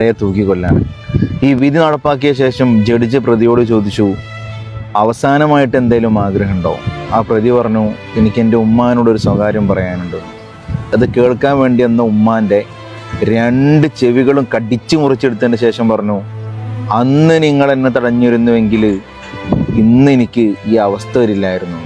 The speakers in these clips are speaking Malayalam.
തൂക്കിക്കൊല്ലാണ്. ഈ വിധി നടപ്പാക്കിയ ശേഷം ജഡ്ജ് പ്രതിയോട് ചോദിച്ചു, അവസാനമായിട്ട് എന്തെങ്കിലും ആഗ്രഹമുണ്ടോ? ആ പ്രതി പറഞ്ഞു, എനിക്ക് എൻ്റെ ഉമ്മാനോടൊരു സ്വകാര്യം പറയാനുണ്ട്. അത് കേൾക്കാൻ വേണ്ടി എന്ന ഉമ്മാൻ്റെ 2 ചെവികളും കടിച്ചു മുറിച്ചെടുത്തതിന് ശേഷം പറഞ്ഞു, അന്ന് നിങ്ങൾ എന്നെ തടഞ്ഞിരുന്നുവെങ്കിൽ ഇന്ന് എനിക്ക് ഈ അവസ്ഥ വരില്ലായിരുന്നു.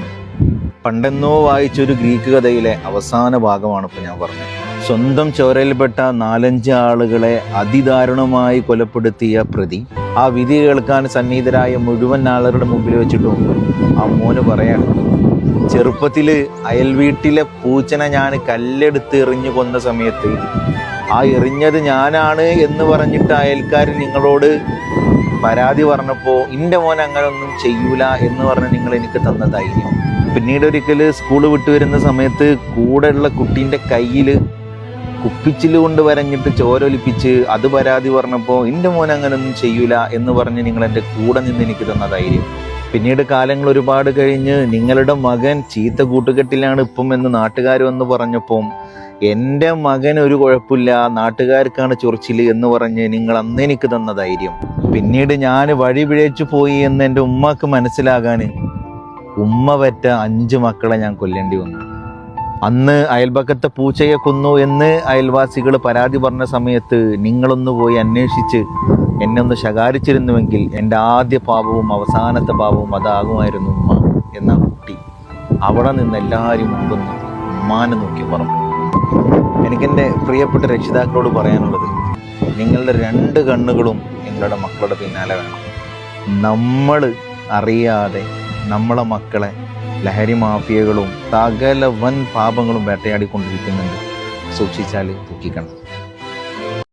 പണ്ടെന്നോ വായിച്ചൊരു ഗ്രീക്ക് കഥയിലെ അവസാന ഭാഗമാണ് ഇപ്പോൾ ഞാൻ പറഞ്ഞത്. സ്വന്തം ചോരയിൽപ്പെട്ട 4-5 ആളുകളെ അതിദാരുണമായി കൊലപ്പെടുത്തിയ പ്രതി ആ വിധി കേൾക്കാൻ സന്നിഹിതരായ മുഴുവൻ ആളുകളുടെ മുമ്പിൽ വെച്ചിട്ടും ആ മോന് പറയാണ്, ചെറുപ്പത്തിൽ അയൽവീട്ടിലെ പൂച്ചനെ ഞാൻ കല്ലെടുത്ത് എറിഞ്ഞു കൊന്ന സമയത്ത് ആ എറിഞ്ഞത് ഞാനാണ് എന്ന് പറഞ്ഞിട്ട് അയൽക്കാർ നിങ്ങളോട് പരാതി പറഞ്ഞപ്പോൾ എൻ്റെ മോൻ അങ്ങനെ ഒന്നും ചെയ്യൂല എന്ന് പറഞ്ഞ് നിങ്ങൾ എനിക്ക് തന്ന ധൈര്യം. പിന്നീട് ഒരിക്കൽ സ്കൂൾ വിട്ടു വരുന്ന സമയത്ത് കൂടെയുള്ള കുട്ടീൻ്റെ കയ്യിൽ കുപ്പിച്ചില് കൊണ്ട് വരഞ്ഞിട്ട് ചോരൊലിപ്പിച്ച് അത് പരാതി പറഞ്ഞപ്പോൾ എൻ്റെ മോൻ അങ്ങനെ ഒന്നും ചെയ്യൂല എന്ന് പറഞ്ഞ് നിങ്ങൾ എൻ്റെ കൂടെ നിന്ന് എനിക്ക് തന്ന ധൈര്യം. പിന്നീട് കാലങ്ങൾ ഒരുപാട് കഴിഞ്ഞ് നിങ്ങളുടെ മകൻ ചീത്ത കൂട്ടുകെട്ടിലാണ് ഇപ്പം എന്ന് നാട്ടുകാർ വന്ന് പറഞ്ഞപ്പോൾ എൻ്റെ മകൻ ഒരു കുഴപ്പമില്ല, നാട്ടുകാർക്കാണ് ചൊറിച്ചിൽ എന്ന് പറഞ്ഞ് നിങ്ങൾ അന്ന് എനിക്ക് തന്ന ധൈര്യം. പിന്നീട് ഞാൻ വഴി പിഴച്ചു പോയി എന്ന് എൻ്റെ ഉമ്മക്ക് മനസ്സിലാകാൻ ഉമ്മ പെറ്റ 5 മക്കളെ ഞാൻ കൊല്ലേണ്ടി വന്നു. അന്ന് അയൽപക്കത്തെ പൂച്ചയെ കൊന്നു എന്ന് അയൽവാസികൾ പരാതി പറഞ്ഞ സമയത്ത് നിങ്ങളൊന്ന് പോയി അന്വേഷിച്ച് എന്നെ ഒന്ന് ശകാരിച്ചിരുന്നുവെങ്കിൽ എൻ്റെ ആദ്യ പാപവും അവസാനത്തെ പാപവും അതാകുമായിരുന്നു ഉമ്മ എന്ന കുട്ടി അവിടെ നിന്ന് എല്ലാവരും മുമ്പ് ഉമ്മാനെ നോക്കി പറഞ്ഞു. എനിക്കെൻ്റെ പ്രിയപ്പെട്ട രക്ഷിതാക്കളോട് പറയാനുള്ളത്, നിങ്ങളുടെ 2 കണ്ണുകളും നിങ്ങളുടെ മക്കളുടെ പിന്നാലെ വേണം. നമ്മൾ അറിയാതെ നമ്മളെ മക്കളെ ലഹരി മാഫിയകളും സകല വൻ പാപങ്ങളും വേട്ടയാടിക്കൊണ്ടിരിക്കുന്നുണ്ട്. സൂക്ഷിച്ചാൽ തൂക്കിക്കണം.